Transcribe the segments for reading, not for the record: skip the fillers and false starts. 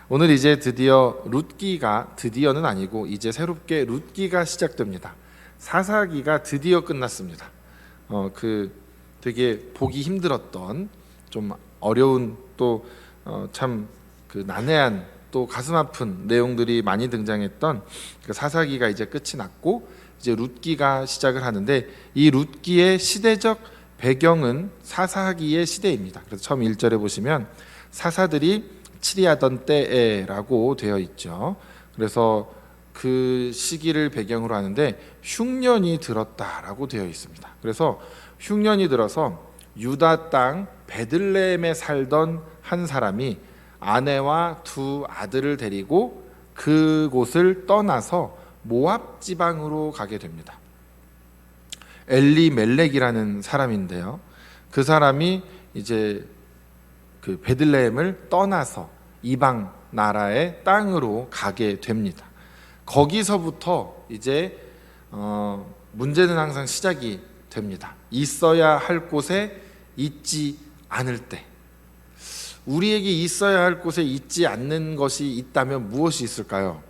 오늘 이제 드디어 룻기가, 드디어는 아니고 이제 새롭게 룻기가 시작됩니다. 사사기가 드디어 끝났습니다. 되게 보기 힘들었던, 좀 어려운, 또 참 그 난해한, 또 가슴 아픈 내용들이 많이 등장했던 그 사사기가 이제 끝이 났고, 이제 룻기가 시작을 하는데, 이 룻기의 시대적 배경은 사사기의 시대입니다. 그래서 처음 1절에 보시면 사사들이 치리하던 때에라고 되어 있죠. 그래서 그 시기를 배경으로 하는데 흉년이 들었다라고 되어 있습니다. 그래서 흉년이 들어서 유다 땅 베들레헴에 살던 한 사람이 아내와 두 아들을 데리고 그곳을 떠나서 모압 지방으로 가게 됩니다. 엘리멜렉이라는 사람인데요. 그 사람이 이제 그 베들레헴을 떠나서 이방 나라의 땅으로 가게 됩니다. 거기서부터 이제 문제는 항상 시작이 됩니다. 있어야 할 곳에 있지 않을 때, 우리에게 있어야 할 곳에 있지 않는 것이 있다면 무엇이 있을까요?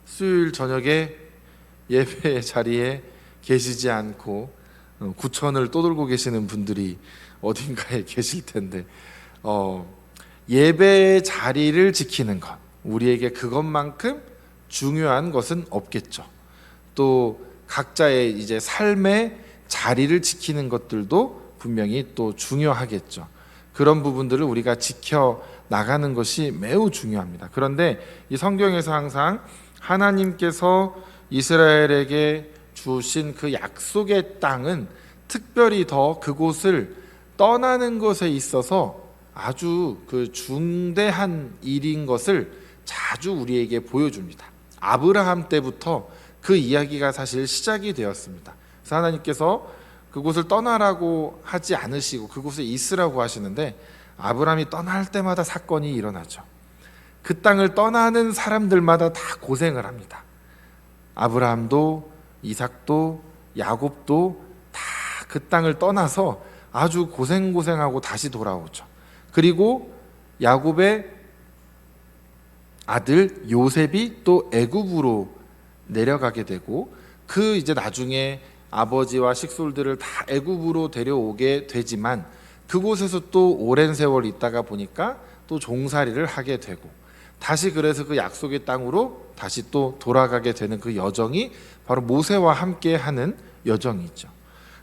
수요일 저녁에 예배 자리에 계시지 않고 구천을 떠돌고 계시는 분들이 어딘가에 계실 텐데, 예배의 자리를 지키는 것, 우리에게 그것만큼 중요한 것은 없겠죠. 또 각자의 이제 삶의 자리를 지키는 것들도 분명히 또 중요하겠죠. 그런 부분들을 우리가 지켜 나가는 것이 매우 중요합니다. 그런데 이 성경에서 항상 하나님께서 이스라엘에게 주신 그 약속의 땅은 특별히 더 그곳을 떠나는 것에 있어서 아주 그 중대한 일인 것을 자주 우리에게 보여줍니다. 아브라함 때부터 그 이야기가 사실 시작이 되었습니다. 그래서 하나님께서 그곳을 떠나라고 하지 않으시고 그곳에 있으라고 하시는데, 아브라함이 떠날 때마다 사건이 일어나죠. 그 땅을 떠나는 사람들마다 다 고생을 합니다. 아브라함도 이삭도 야곱도 다 그 땅을 떠나서 아주 고생하고 다시 돌아오죠. 그리고 야곱의 아들 요셉이 또 애굽으로 내려가게 되고, 그 이제 나중에 아버지와 식솔들을 다 애굽으로 데려오게 되지만, 그곳에서 또 오랜 세월 있다가 보니까 또 종살이를 하게 되고, 다시 그래서 그 약속의 땅으로 다시 또 돌아가게 되는 그 여정이 바로 모세와 함께 하는 여정이죠.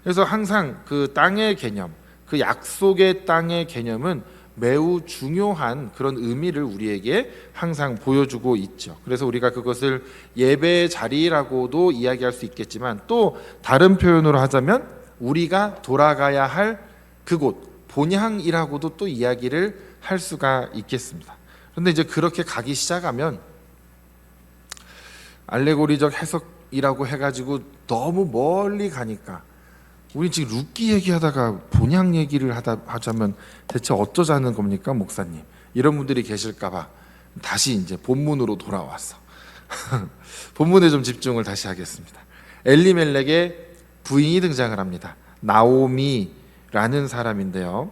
그래서 항상 그 땅의 개념, 그 약속의 땅의 개념은 매우 중요한 그런 의미를 우리에게 항상 보여주고 있죠. 그래서 우리가 그것을 예배의 자리라고도 이야기할 수 있겠지만, 또 다른 표현으로 하자면 우리가 돌아가야 할 그곳, 본향이라고도 또 이야기를 할 수가 있겠습니다. 그런데 이제 그렇게 가기 시작하면 알레고리적 해석이라고 해가지고 너무 멀리 가니까, 우리 지금 룻기 얘기하다가 본향 얘기를 하자면 대체 어쩌자는 겁니까, 목사님? 이런 분들이 계실까봐 다시 이제 본문으로 돌아왔어. 본문에 좀 집중을 다시 하겠습니다. 엘리멜렉의 부인이 등장을 합니다. 나오미라는 사람인데요.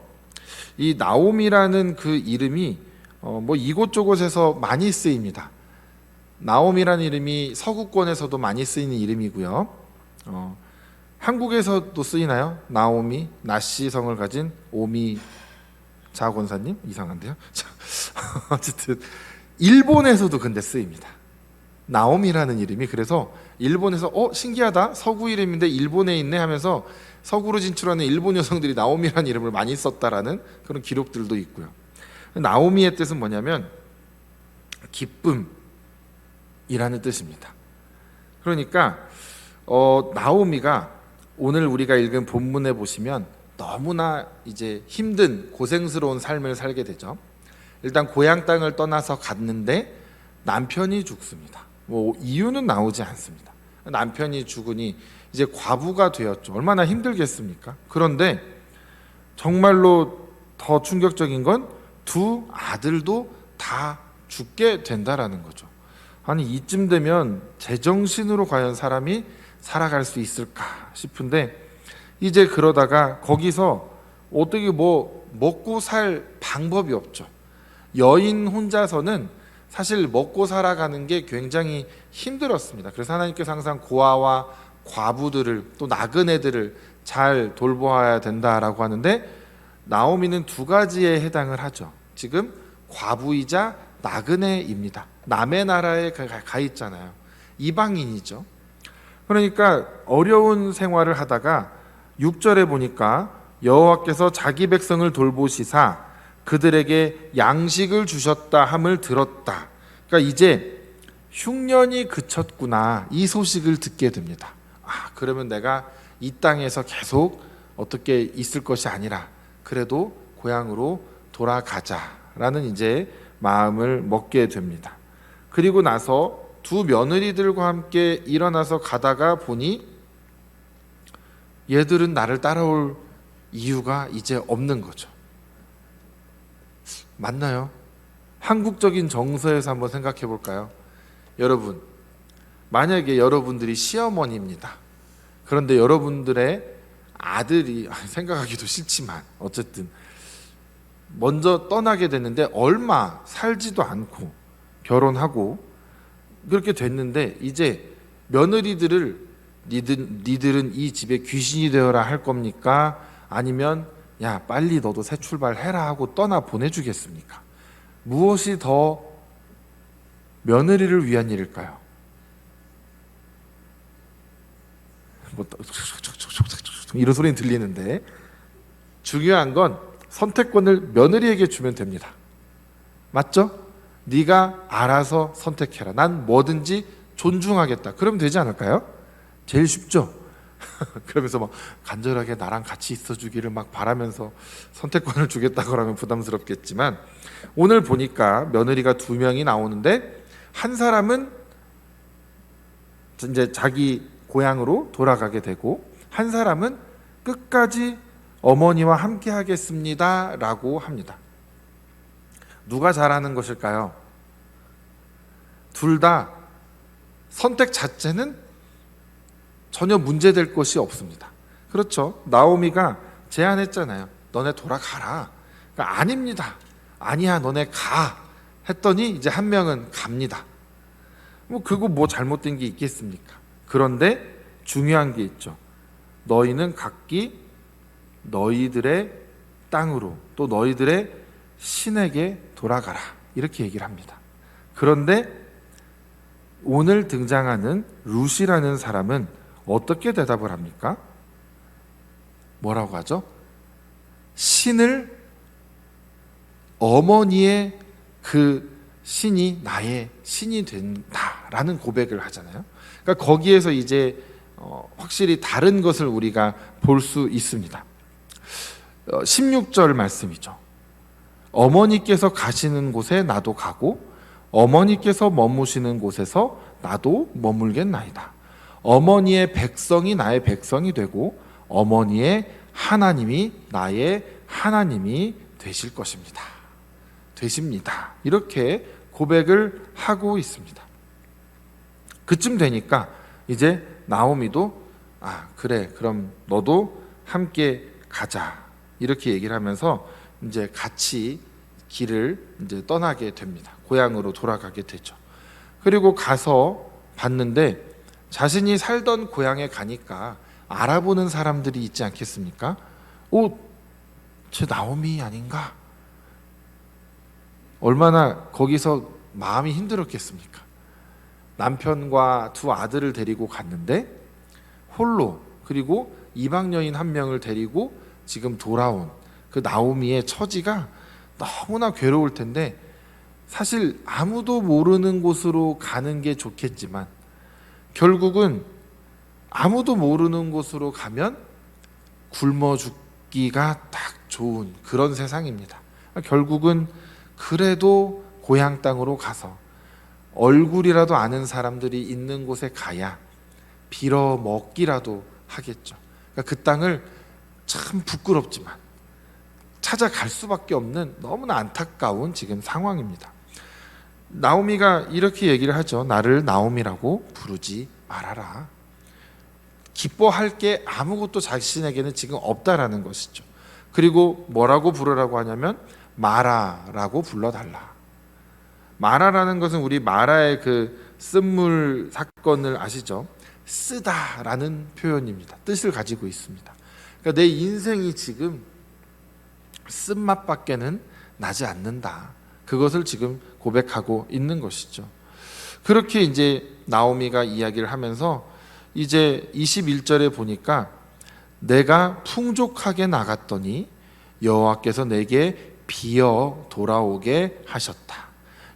이 나오미라는 그 이름이 뭐 이곳저곳에서 많이 쓰입니다. 나오미라는 이름이 서구권에서도 많이 쓰이는 이름이고요. 한국에서도 쓰이나요? 나오미, 나씨 성을 가진 오미 자권사님? 이상한데요? 어쨌든 일본에서도 근데 쓰입니다. 나오미라는 이름이. 그래서 일본에서 신기하다, 서구 이름인데 일본에 있네 하면서 서구로 진출하는 일본 여성들이 나오미라는 이름을 많이 썼다라는 그런 기록들도 있고요. 나오미의 뜻은 뭐냐면 기쁨이라는 뜻입니다. 그러니까 나오미가 오늘 우리가 읽은 본문에 보시면 너무나 이제 힘든 고생스러운 삶을 살게 되죠. 일단 고향 땅을 떠나서 갔는데 남편이 죽습니다. 뭐 이유는 나오지 않습니다. 남편이 죽으니 이제 과부가 되었죠. 얼마나 힘들겠습니까? 그런데 정말로 더 충격적인 건 두 아들도 다 죽게 된다라는 거죠. 아니, 이쯤 되면 제정신으로 과연 사람이 살아갈 수 있을까 싶은데, 이제 그러다가 거기서 어떻게 뭐 먹고 살 방법이 없죠. 여인 혼자서는 사실 먹고 살아가는 게 굉장히 힘들었습니다. 그래서 하나님께서 항상 고아와 과부들을 또 나그네들을 잘 돌보아야 된다라고 하는데 나오미는 두 가지에 해당을 하죠. 지금 과부이자 나그네입니다. 남의 나라에 가 있잖아요. 이방인이죠. 그러니까 어려운 생활을 하다가 6절에 보니까 여호와께서 자기 백성을 돌보시사 그들에게 양식을 주셨다 함을 들었다. 그러니까 이제 흉년이 그쳤구나, 이 소식을 듣게 됩니다. 그러면 내가 이 땅에서 계속 어떻게 있을 것이 아니라 그래도 고향으로 돌아가자라는 이제 마음을 먹게 됩니다. 그리고 나서 두 며느리들과 함께 일어나서 가다가 보니 얘들은 나를 따라올 이유가 이제 없는 거죠. 맞나요? 한국적인 정서에서 한번 생각해 볼까요? 여러분, 만약에 여러분들이 시어머니입니다. 그런데 여러분들의 아들이, 생각하기도 싫지만 어쨌든 먼저 떠나게 됐는데 얼마 살지도 않고 결혼하고 그렇게 됐는데 이제 며느리들을 니들은 이 집에 귀신이 되어라 할 겁니까? 아니면 야 빨리 너도 새 출발해라 하고 떠나 보내주겠습니까? 무엇이 더 며느리를 위한 일일까요? 이런 소리는 들리는데 중요한 건 선택권을 며느리에게 주면 됩니다. 맞죠? 네가 알아서 선택해라. 난 뭐든지 존중하겠다. 그러면 되지 않을까요? 제일 쉽죠? 그러면서 막 간절하게 나랑 같이 있어주기를 막 바라면서 선택권을 주겠다고 하면 부담스럽겠지만 오늘 보니까 며느리가 2명이 나오는데 한 사람은 이제 자기 고향으로 돌아가게 되고 한 사람은 끝까지 어머니와 함께 하겠습니다 라고 합니다. 누가 잘하는 것일까요? 둘 다 선택 자체는 전혀 문제될 것이 없습니다. 그렇죠? 나오미가 제안했잖아요. 너네 돌아가라. 그러니까 아닙니다. 아니야, 너네 가. 했더니 이제 한 명은 갑니다. 그거 뭐 잘못된 게 있겠습니까? 그런데 중요한 게 있죠. 너희는 각기 너희들의 땅으로 또 너희들의 신에게 돌아가라. 이렇게 얘기를 합니다. 그런데 오늘 등장하는 룻이라는 사람은 어떻게 대답을 합니까? 뭐라고 하죠? 신을 어머니의 그 신이 나의 신이 된다라는 고백을 하잖아요. 그러니까 거기에서 이제 확실히 다른 것을 우리가 볼 수 있습니다. 16절 말씀이죠. 어머니께서 가시는 곳에 나도 가고 어머니께서 머무시는 곳에서 나도 머물겠나이다. 어머니의 백성이 나의 백성이 되고 어머니의 하나님이 나의 하나님이 되실 것입니다. 되십니다. 이렇게 고백을 하고 있습니다. 그쯤 되니까 이제 나오미도 그래 그럼 너도 함께 가자 이렇게 얘기를 하면서 이제 같이 길을 이제 떠나게 됩니다. 고향으로 돌아가게 되죠. 그리고 가서 봤는데 자신이 살던 고향에 가니까 알아보는 사람들이 있지 않겠습니까? 쟤 나오미 아닌가? 얼마나 거기서 마음이 힘들었겠습니까? 남편과 2 아들을 데리고 갔는데 홀로 그리고 이방 여인 1명을 데리고 지금 돌아온 그 나오미의 처지가 너무나 괴로울 텐데 사실 아무도 모르는 곳으로 가는 게 좋겠지만 결국은 아무도 모르는 곳으로 가면 굶어 죽기가 딱 좋은 그런 세상입니다. 결국은 그래도 고향 땅으로 가서 얼굴이라도 아는 사람들이 있는 곳에 가야 빌어 먹기라도 하겠죠. 그러니까 그 땅을 참 부끄럽지만 찾아갈 수밖에 없는 너무나 안타까운 지금 상황입니다. 나오미가 이렇게 얘기를 하죠. 나를 나오미라고 부르지 말아라. 기뻐할 게 아무것도 자신에게는 지금 없다라는 것이죠. 그리고 뭐라고 부르라고 하냐면 마라라고 불러달라. 마라라는 것은 우리 마라의 그 쓴물 사건을 아시죠? 쓰다라는 표현입니다. 뜻을 가지고 있습니다. 그러니까 내 인생이 지금 쓴맛밖에는 나지 않는다. 그것을 지금 고백하고 있는 것이죠. 그렇게 이제 나오미가 이야기를 하면서 이제 21절에 보니까 내가 풍족하게 나갔더니 여호와께서 내게 비어 돌아오게 하셨다.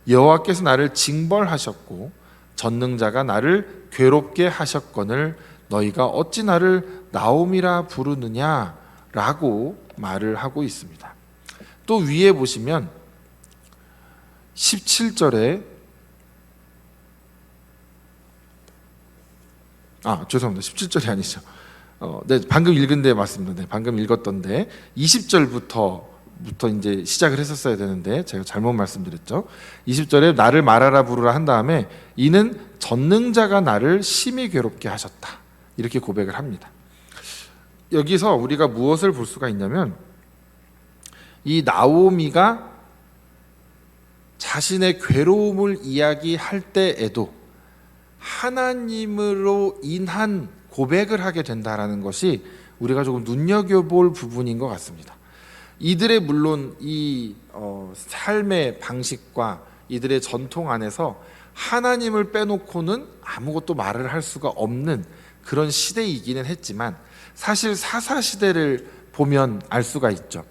여호와께서 나를 징벌하셨고 전능자가 나를 괴롭게 하셨거늘 너희가 어찌 나를 나오미라 부르느냐라고 말을 하고 있습니다. 또 위에 보시면 17절에 죄송합니다. 17절이 아니죠. 네, 방금 읽은 데 맞습니다. 네, 방금 읽었던데 20절부터 이제 시작을 했었어야 되는데 제가 잘못 말씀드렸죠. 20절에 나를 말하라 부르라 한 다음에 이는 전능자가 나를 심히 괴롭게 하셨다. 이렇게 고백을 합니다. 여기서 우리가 무엇을 볼 수가 있냐면 이 나오미가 자신의 괴로움을 이야기할 때에도 하나님으로 인한 고백을 하게 된다라는 것이 우리가 조금 눈여겨볼 부분인 것 같습니다. 이들의 물론 이 삶의 방식과 이들의 전통 안에서 하나님을 빼놓고는 아무것도 말을 할 수가 없는 그런 시대이기는 했지만 사실 사사시대를 보면 알 수가 있죠.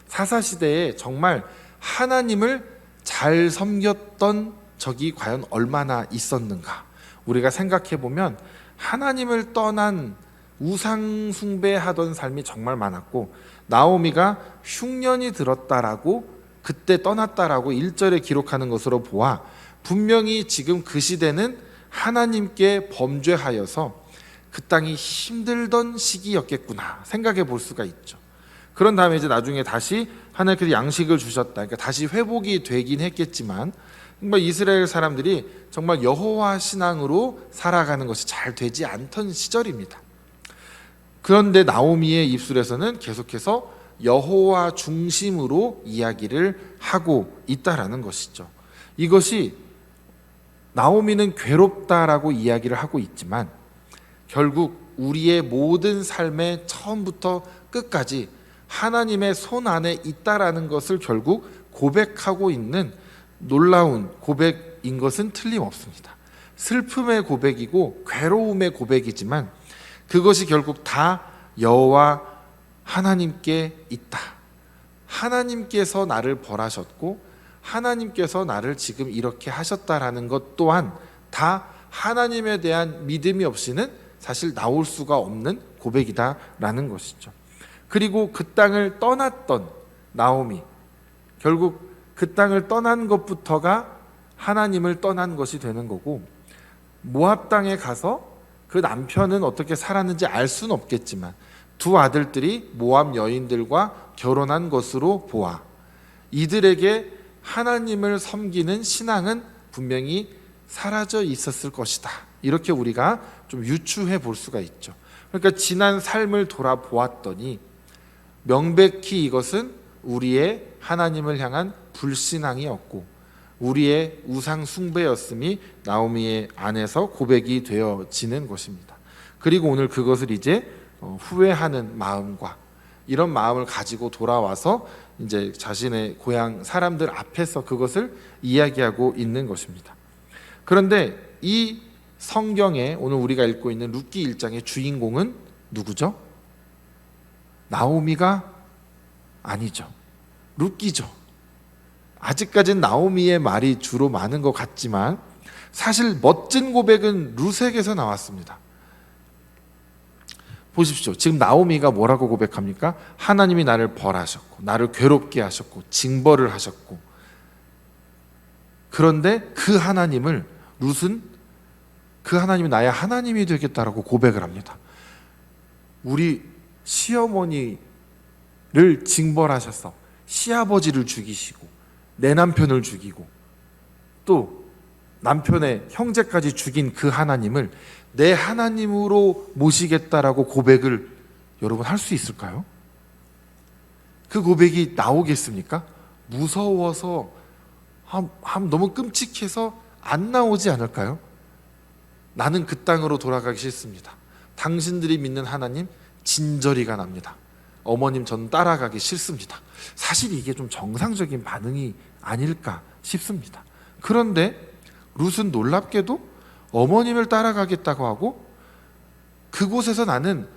사사시대에 정말 하나님을 잘 섬겼던 적이 과연 얼마나 있었는가. 우리가 생각해 보면 하나님을 떠난 우상 숭배하던 삶이 정말 많았고 나오미가 흉년이 들었다라고 그때 떠났다라고 1절에 기록하는 것으로 보아 분명히 지금 그 시대는 하나님께 범죄하여서 그 땅이 힘들던 시기였겠구나 생각해 볼 수가 있죠. 그런 다음에 이제 나중에 다시 하나님께서 양식을 주셨다. 그러니까 다시 회복이 되긴 했겠지만 정말 이스라엘 사람들이 정말 여호와 신앙으로 살아가는 것이 잘 되지 않던 시절입니다. 그런데 나오미의 입술에서는 계속해서 여호와 중심으로 이야기를 하고 있다라는 것이죠. 이것이 나오미는 괴롭다라고 이야기를 하고 있지만 결국 우리의 모든 삶의 처음부터 끝까지 하나님의 손 안에 있다라는 것을 결국 고백하고 있는 놀라운 고백인 것은 틀림없습니다. 슬픔의 고백이고 괴로움의 고백이지만 그것이 결국 다 여호와 하나님께 있다. 하나님께서 나를 벌하셨고 하나님께서 나를 지금 이렇게 하셨다라는 것 또한 다 하나님에 대한 믿음이 없이는 사실 나올 수가 없는 고백이다라는 것이죠. 그리고 그 땅을 떠났던 나오미, 결국 그 땅을 떠난 것부터가 하나님을 떠난 것이 되는 거고 모압 땅에 가서 그 남편은 어떻게 살았는지 알 수는 없겠지만 두 아들들이 모압 여인들과 결혼한 것으로 보아 이들에게 하나님을 섬기는 신앙은 분명히 사라져 있었을 것이다. 이렇게 우리가 좀 유추해 볼 수가 있죠. 그러니까 지난 삶을 돌아보았더니 명백히 이것은 우리의 하나님을 향한 불신앙이었고 우리의 우상 숭배였음이 나오미의 안에서 고백이 되어지는 것입니다. 그리고 오늘 그것을 이제 후회하는 마음과 이런 마음을 가지고 돌아와서 이제 자신의 고향 사람들 앞에서 그것을 이야기하고 있는 것입니다. 그런데 이 성경에 오늘 우리가 읽고 있는 룻기 1장의 주인공은 누구죠? 나오미가 아니죠. 룻기죠. 아직까지는 나오미의 말이 주로 많은 것 같지만 사실 멋진 고백은 룻에게서 나왔습니다. 보십시오. 지금 나오미가 뭐라고 고백합니까? 하나님이 나를 벌하셨고 나를 괴롭게 하셨고 징벌을 하셨고 그런데 그 하나님을 룻은 그 하나님이 나의 하나님이 되겠다라고 고백을 합니다. 우리 시어머니를 징벌하셔서 시아버지를 죽이시고 내 남편을 죽이고 또 남편의 형제까지 죽인 그 하나님을 내 하나님으로 모시겠다라고 고백을 여러분 할 수 있을까요? 그 고백이 나오겠습니까? 무서워서 너무 끔찍해서 안 나오지 않을까요? 나는 그 땅으로 돌아가기 싫습니다. 당신들이 믿는 하나님 진저리가 납니다. 어머님 전 따라가기 싫습니다. 사실 이게 좀 정상적인 반응이 아닐까 싶습니다. 그런데 룻은 놀랍게도 어머님을 따라가겠다고 하고 그곳에서 나는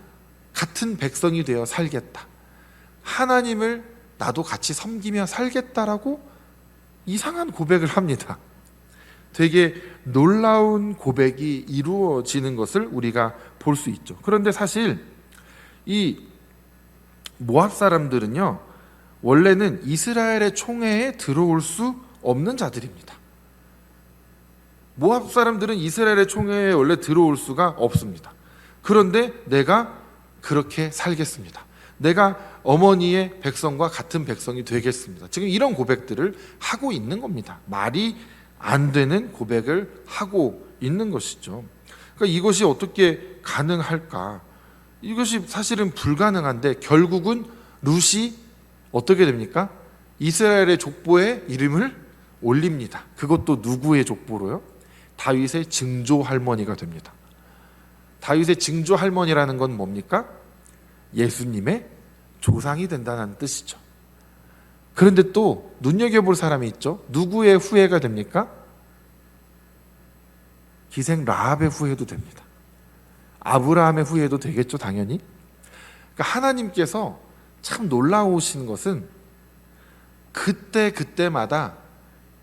같은 백성이 되어 살겠다. 하나님을 나도 같이 섬기며 살겠다라고 이상한 고백을 합니다. 되게 놀라운 고백이 이루어지는 것을 우리가 볼 수 있죠. 그런데 사실 이 모압 사람들은요, 원래는 이스라엘의 총회에 들어올 수 없는 자들입니다. 모압 사람들은 이스라엘의 총회에 원래 들어올 수가 없습니다. 그런데 내가 그렇게 살겠습니다. 내가 어머니의 백성과 같은 백성이 되겠습니다. 지금 이런 고백들을 하고 있는 겁니다. 말이 안 되는 고백을 하고 있는 것이죠. 그러니까 이것이 어떻게 가능할까? 이것이 사실은 불가능한데 결국은 룻이 어떻게 됩니까? 이스라엘의 족보에 이름을 올립니다. 그것도 누구의 족보로요? 다윗의 증조 할머니가 됩니다. 다윗의 증조 할머니라는 건 뭡니까? 예수님의 조상이 된다는 뜻이죠. 그런데 또 눈여겨볼 사람이 있죠. 누구의 후예가 됩니까? 기생 라합의 후예도 됩니다. 아브라함의 후예도 되겠죠, 당연히. 그러니까 하나님께서 참 놀라우신 것은 그때마다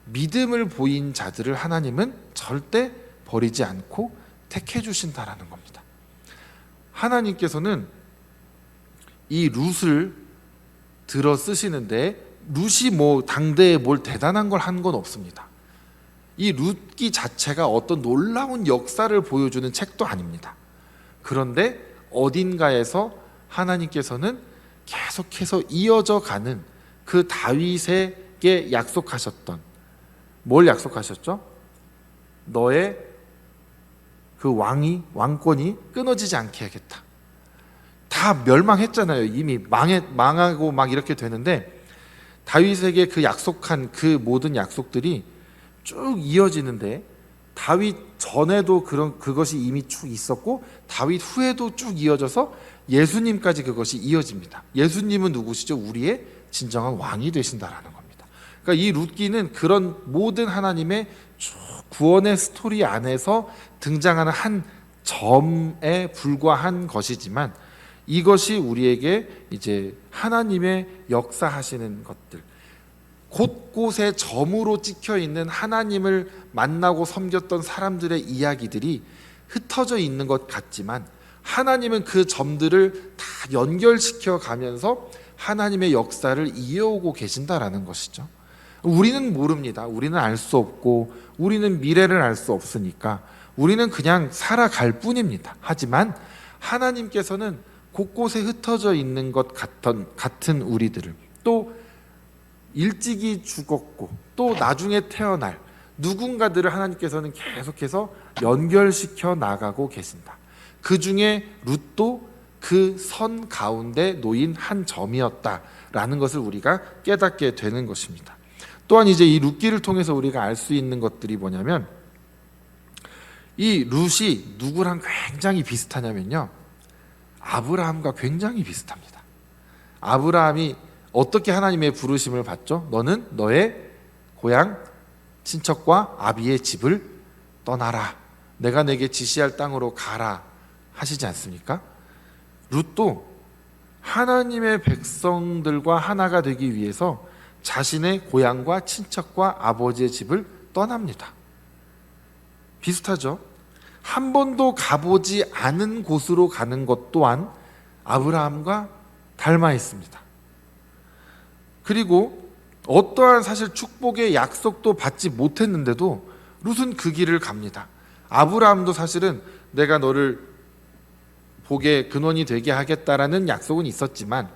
믿음을 보인 자들을 하나님은 절대 버리지 않고 택해 주신다라는 겁니다. 하나님께서는 이 룻을 들어 쓰시는데 룻이 뭐 당대에 뭘 대단한 걸 한 건 없습니다. 이 룻기 자체가 어떤 놀라운 역사를 보여주는 책도 아닙니다. 그런데 어딘가에서 하나님께서는 계속해서 이어져 가는 그 다윗에게 약속하셨던, 뭘 약속하셨죠? 너의 그 왕권이 끊어지지 않게 하겠다. 다 멸망했잖아요. 이미 망하고 막 이렇게 되는데 다윗에게 그 약속한 그 모든 약속들이 쭉 이어지는데 다윗 전에도 그것이 이미 쭉 있었고 다윗 후에도 쭉 이어져서 예수님까지 그것이 이어집니다. 예수님은 누구시죠? 우리의 진정한 왕이 되신다라는 겁니다. 그러니까 이 룻기는 그런 모든 하나님의 구원의 스토리 안에서 등장하는 한 점에 불과한 것이지만 이것이 우리에게 이제 하나님의 역사하시는 것들, 곳곳에 점으로 찍혀 있는 하나님을 만나고 섬겼던 사람들의 이야기들이 흩어져 있는 것 같지만 하나님은 그 점들을 다 연결시켜 가면서 하나님의 역사를 이어오고 계신다라는 것이죠. 우리는 모릅니다. 우리는 알 수 없고 우리는 미래를 알 수 없으니까 우리는 그냥 살아갈 뿐입니다. 하지만 하나님께서는 곳곳에 흩어져 있는 것 같은 우리들을, 또 일찍이 죽었고 또 나중에 태어날 누군가들을 하나님께서는 계속해서 연결시켜 나가고 계신다. 그 중에 룻도 그 선 가운데 놓인 한 점이었다라는 것을 우리가 깨닫게 되는 것입니다. 또한 이제 이 룻기를 통해서 우리가 알 수 있는 것들이 뭐냐면, 이 룻이 누구랑 굉장히 비슷하냐면요, 아브라함과 굉장히 비슷합니다. 아브라함이 어떻게 하나님의 부르심을 받죠? 너는 너의 고향 친척과 아비의 집을 떠나라, 내가 내게 지시할 땅으로 가라 하시지 않습니까? 룻도 하나님의 백성들과 하나가 되기 위해서 자신의 고향과 친척과 아버지의 집을 떠납니다. 비슷하죠? 한 번도 가보지 않은 곳으로 가는 것 또한 아브라함과 닮아 있습니다. 그리고 어떠한 사실 축복의 약속도 받지 못했는데도 룻은 그 길을 갑니다. 아브라함도 사실은 내가 너를 복의 근원이 되게 하겠다라는 약속은 있었지만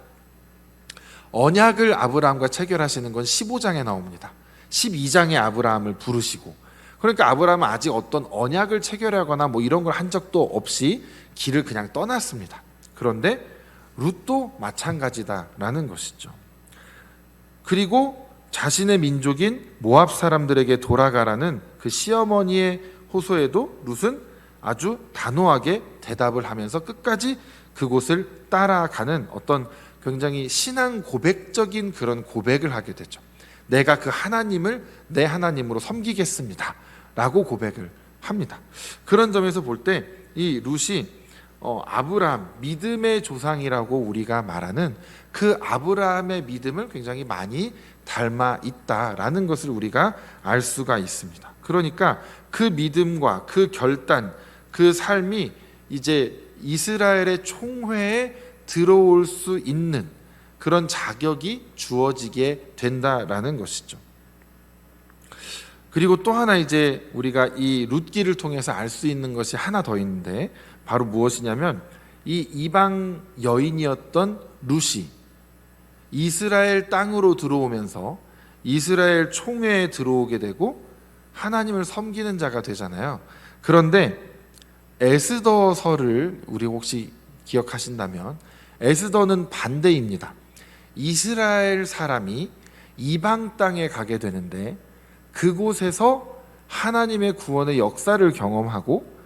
언약을 아브라함과 체결하시는 건 15장에 나옵니다. 12장에 아브라함을 부르시고, 그러니까 아브라함은 아직 어떤 언약을 체결하거나 뭐 이런 걸 한 적도 없이 길을 그냥 떠났습니다. 그런데 룻도 마찬가지다라는 것이죠. 그리고 자신의 민족인 모압 사람들에게 돌아가라는 그 시어머니의 호소에도 룻은 아주 단호하게 대답을 하면서 끝까지 그곳을 따라가는 어떤 굉장히 신앙 고백적인 그런 고백을 하게 되죠. 내가 그 하나님을 내 하나님으로 섬기겠습니다 라고 고백을 합니다. 그런 점에서 볼 때 이 룻이 아브라함, 믿음의 조상이라고 우리가 말하는 그 아브라함의 믿음을 굉장히 많이 닮아 있다라는 것을 우리가 알 수가 있습니다. 그러니까 그 믿음과 그 결단, 그 삶이 이제 이스라엘의 총회에 들어올 수 있는 그런 자격이 주어지게 된다라는 것이죠. 그리고 또 하나 이제 우리가 이 룻기를 통해서 알 수 있는 것이 하나 더 있는데 바로 무엇이냐면 이 이방 여인이었던 룻이 이스라엘 땅으로 들어오면서 이스라엘 총회에 들어오게 되고 하나님을 섬기는 자가 되잖아요. 그런데 에스더서를 우리 혹시 기억하신다면 에스더는 반대입니다. 이스라엘 사람이 이방 땅에 가게 되는데 그곳에서 하나님의 구원의 역사를 경험하고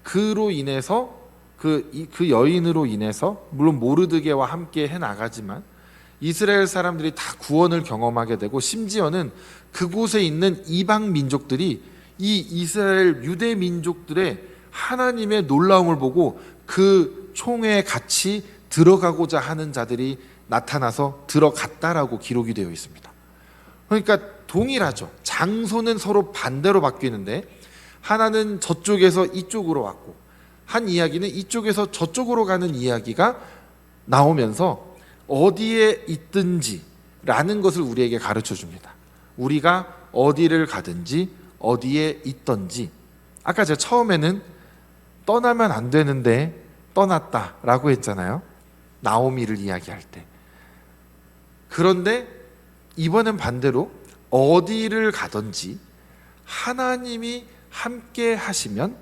그로 인해서 그 여인으로 인해서 물론 모르드게와 함께 해나가지만 이스라엘 사람들이 다 구원을 경험하게 되고 심지어는 그곳에 있는 이방 민족들이 이 이스라엘 유대 민족들의 하나님의 놀라움을 보고 그 총회에 같이 들어가고자 하는 자들이 나타나서 들어갔다라고 기록이 되어 있습니다. 그러니까 동일하죠. 장소는 서로 반대로 바뀌는데 하나는 저쪽에서 이쪽으로 왔고 한 이야기는 이쪽에서 저쪽으로 가는 이야기가 나오면서 어디에 있든지라는 것을 우리에게 가르쳐 줍니다. 우리가 어디를 가든지 어디에 있든지 아까 제가 처음에는 떠나면 안 되는데 떠났다라고 했잖아요. 나오미를 이야기할 때. 그런데 이번엔 반대로 어디를 가든지 하나님이 함께 하시면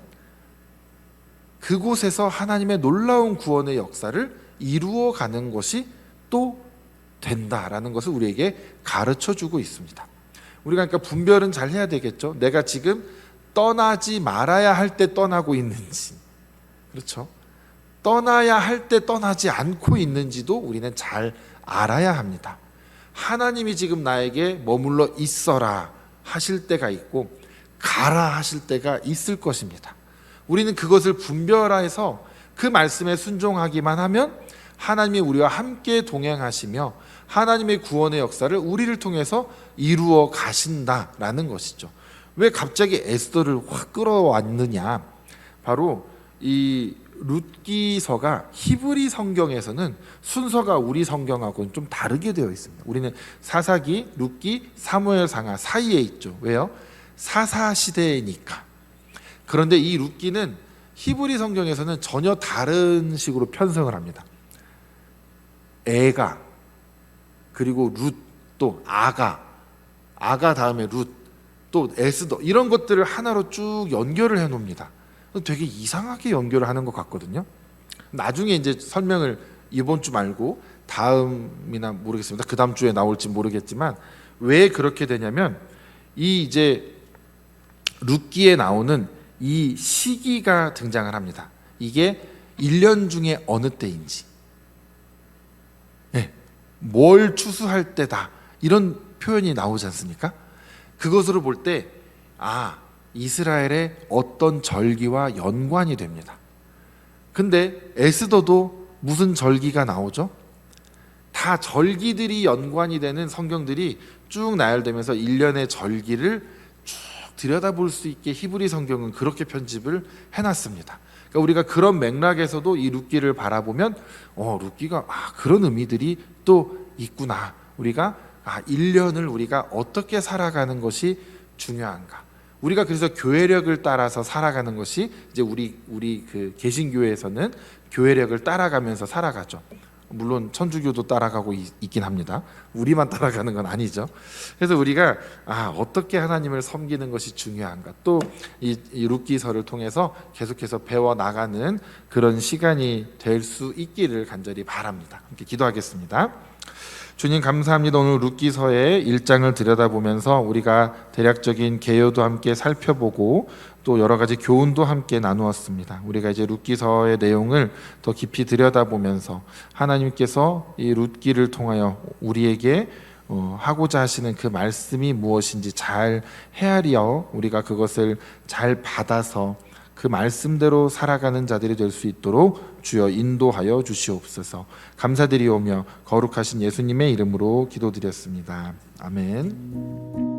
그곳에서 하나님의 놀라운 구원의 역사를 이루어가는 것이 또 된다라는 것을 우리에게 가르쳐주고 있습니다. 우리가 그러니까 분별은 잘 해야 되겠죠. 내가 지금 떠나지 말아야 할 때 떠나고 있는지, 그렇죠? 떠나야 할 때 떠나지 않고 있는지도 우리는 잘 알아야 합니다. 하나님이 지금 나에게 머물러 있어라 하실 때가 있고 가라 하실 때가 있을 것입니다. 우리는 그것을 분별해서 그 말씀에 순종하기만 하면 하나님이 우리와 함께 동행하시며 하나님의 구원의 역사를 우리를 통해서 이루어 가신다라는 것이죠. 왜 갑자기 에스더를 확 끌어왔느냐? 바로 이 룻기서가 히브리 성경에서는 순서가 우리 성경하고는 좀 다르게 되어 있습니다. 우리는 사사기, 룻기, 사무엘상하 사이에 있죠. 왜요? 사사 시대니까. 그런데 이 룻기는 히브리 성경에서는 전혀 다른 식으로 편성을 합니다. 에가, 그리고 룻, 또 아가 다음에 룻, 또 에스더 이런 것들을 하나로 쭉 연결을 해놓습니다. 되게 이상하게 연결을 하는 것 같거든요. 나중에 이제 설명을 이번 주 말고 다음이나 모르겠습니다. 그 다음 주에 나올지 모르겠지만 왜 그렇게 되냐면 이 이제 룻기에 나오는 이 시기가 등장을 합니다. 이게 1년 중에 어느 때인지, 네, 뭘 추수할 때다 이런 표현이 나오지 않습니까? 그것으로 볼 때 이스라엘의 어떤 절기와 연관이 됩니다. 근데 에스더도 무슨 절기가 나오죠? 다 절기들이 연관이 되는 성경들이 쭉 나열되면서 1년의 절기를 쭉 들여다볼 수 있게 히브리 성경은 그렇게 편집을 해놨습니다. 그러니까 우리가 그런 맥락에서도 이 룻기를 바라보면 룻기가 그런 의미들이 또 있구나. 우리가 1년을 우리가 어떻게 살아가는 것이 중요한가. 우리가 그래서 교회력을 따라서 살아가는 것이 이제 우리 그 개신교회에서는 교회력을 따라가면서 살아가죠. 물론 천주교도 따라가고 있긴 합니다. 우리만 따라가는 건 아니죠. 그래서 우리가 어떻게 하나님을 섬기는 것이 중요한가, 또 이 룻기서를 통해서 계속해서 배워 나가는 그런 시간이 될 수 있기를 간절히 바랍니다. 함께 기도하겠습니다. 주님 감사합니다. 오늘 룻기서의 1장을 들여다보면서 우리가 대략적인 개요도 함께 살펴보고 또 여러 가지 교훈도 함께 나누었습니다. 우리가 이제 룻기서의 내용을 더 깊이 들여다보면서 하나님께서 이 룻기를 통하여 우리에게 하고자 하시는 그 말씀이 무엇인지 잘 헤아려 우리가 그것을 잘 받아서 그 말씀대로 살아가는 자들이 될 수 있도록 주여 인도하여 주시옵소서. 감사드리오며 거룩하신 예수님의 이름으로 기도드렸습니다. 아멘.